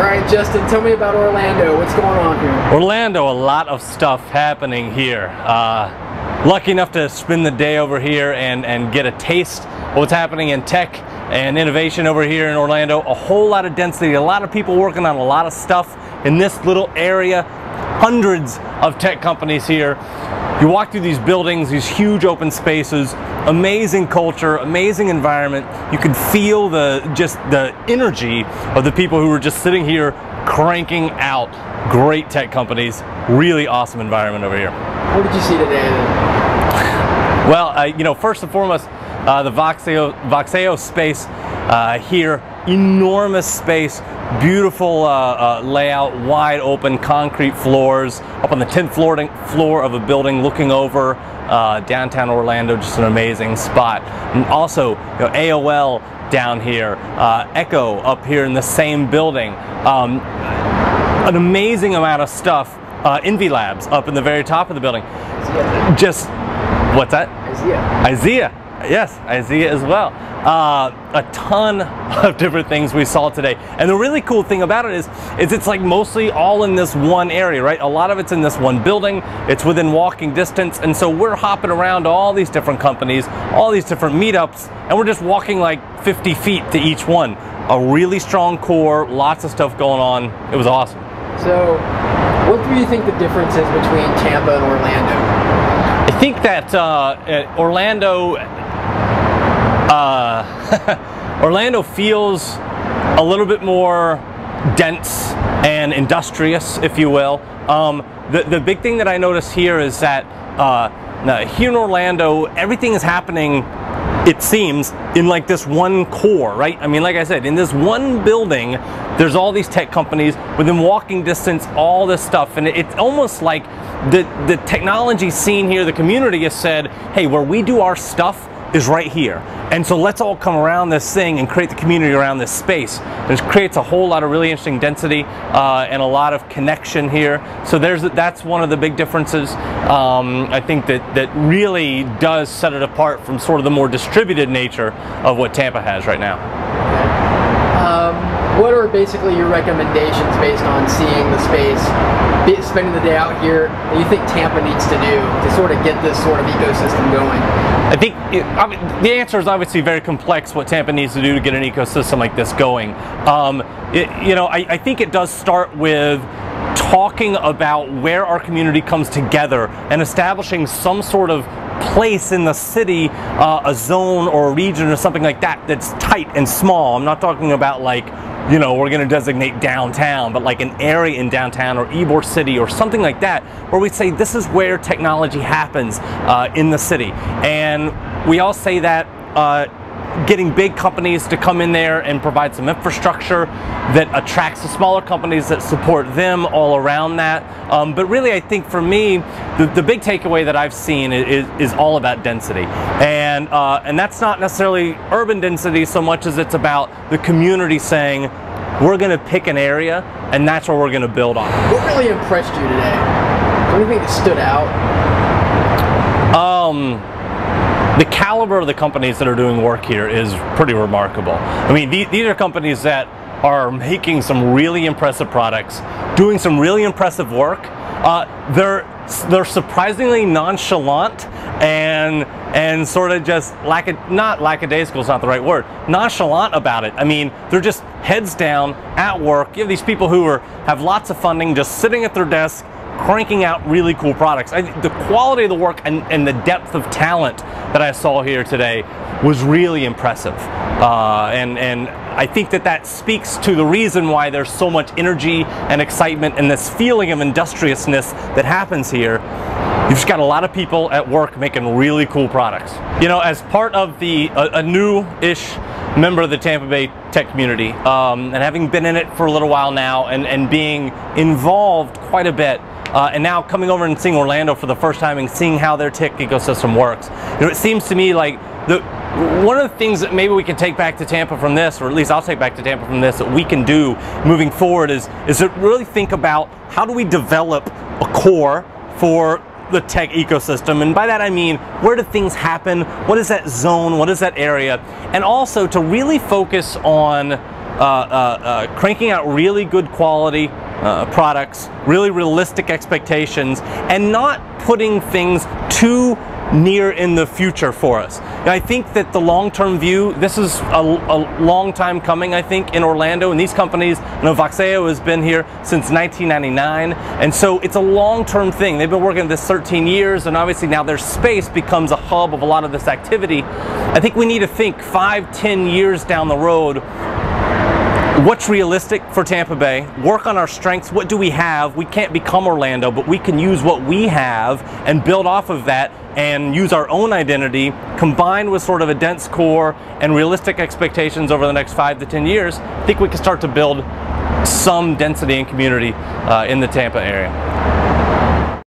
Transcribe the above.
right, Justin, tell me about Orlando. What's going on here? Orlando, a lot of stuff happening here. Lucky enough to spend the day over here and get a taste of what's happening in tech and innovation over here in Orlando. A whole lot of density, a lot of people working on a lot of stuff in this little area. Hundreds of tech companies here. You walk through these buildings, these huge open spaces, amazing culture, amazing environment. You can feel just the energy of the people who are just sitting here cranking out great tech companies. Really awesome environment over here. What did you see today then? Well, you know, first and foremost, the Voxeo space here, enormous space, beautiful layout, wide open concrete floors, up on the 10th floor of a building looking over downtown Orlando, just an amazing spot. And also, you know, AOL down here, Echo up here in the same building. An amazing amount of stuff. Envy Labs up in the very top of the building. Just, what's that? IZEA. Yes, IZEA as well. A ton of different things we saw today. And the really cool thing about it is it's like mostly all in this one area, right? A lot of it's in this one building. It's within walking distance. And so we're hopping around to all these different companies, all these different meetups, and we're just walking like 50 feet to each one. A really strong core, lots of stuff going on. It was awesome. So, what do you think the difference is between Tampa and Orlando? I think that Orlando Orlando feels a little bit more dense and industrious, if you will. The big thing that I notice here is that here in Orlando, everything is happening, it seems, in like this one core, right? I mean, like I said, in this one building, there's all these tech companies within walking distance, all this stuff, and it's almost like the technology scene here, the community has said, hey, where we do our stuff is right here. And so let's all come around this thing and create the community around this space. It creates a whole lot of really interesting density and a lot of connection here. So that's one of the big differences. I think that really does set it apart from sort of the more distributed nature of what Tampa has right now. What are basically your recommendations based on seeing the space, spending the day out here, that you think Tampa needs to do to sort of get this sort of ecosystem going? I think the answer is obviously very complex, what Tampa needs to do to get an ecosystem like this going. You know, I think it does start with talking about where our community comes together and establishing some sort of place in the city, a zone or a region or something like that that's tight and small. I'm not talking about like, you know, we're going to designate downtown, but like an area in downtown or Ybor City or something like that, where we say this is where technology happens in the city. And we all say that getting big companies to come in there and provide some infrastructure that attracts the smaller companies that support them all around that. But really, I think for me, the big takeaway that I've seen is all about density. And that's not necessarily urban density so much as it's about the community saying, we're going to pick an area and that's where we're going to build on. What really impressed you today? Is there anything that stood out? The caliber of the companies that are doing work here is pretty remarkable. I mean, these are companies that are making some really impressive products, doing some really impressive work. They're surprisingly nonchalant and sort of just not lackadaisical is not the right word, nonchalant about it. I mean, they're just heads down at work. You have these people who have lots of funding, just sitting at their desk, cranking out really cool products. The quality of the work and the depth of talent that I saw here today was really impressive. And I think that speaks to the reason why there's so much energy and excitement and this feeling of industriousness that happens here. You've just got a lot of people at work making really cool products. You know, as part of a new-ish member of the Tampa Bay tech community, and having been in it for a little while now and being involved quite a bit, and now coming over and seeing Orlando for the first time and seeing how their tech ecosystem works. You know, it seems to me like one of the things that maybe we can take back to Tampa from this, or at least I'll take back to Tampa from this, that we can do moving forward is to really think about how do we develop a core for the tech ecosystem. And by that I mean, where do things happen? What is that zone? What is that area? And also to really focus on cranking out really good quality products, really realistic expectations, and not putting things too near in the future for us. And I think that the long-term view, this is a long time coming, I think, in Orlando, and these companies, Voxeo has been here since 1999, and so it's a long-term thing. They've been working at this 13 years, and obviously now their space becomes a hub of a lot of this activity. I think we need to think 5-10 years down the road, what's realistic for Tampa Bay, work on our strengths. What do we have? We can't become Orlando, but we can use what we have and build off of that and use our own identity combined with sort of a dense core and realistic expectations over the next 5 to 10 years. I think we can start to build some density and community in the Tampa area.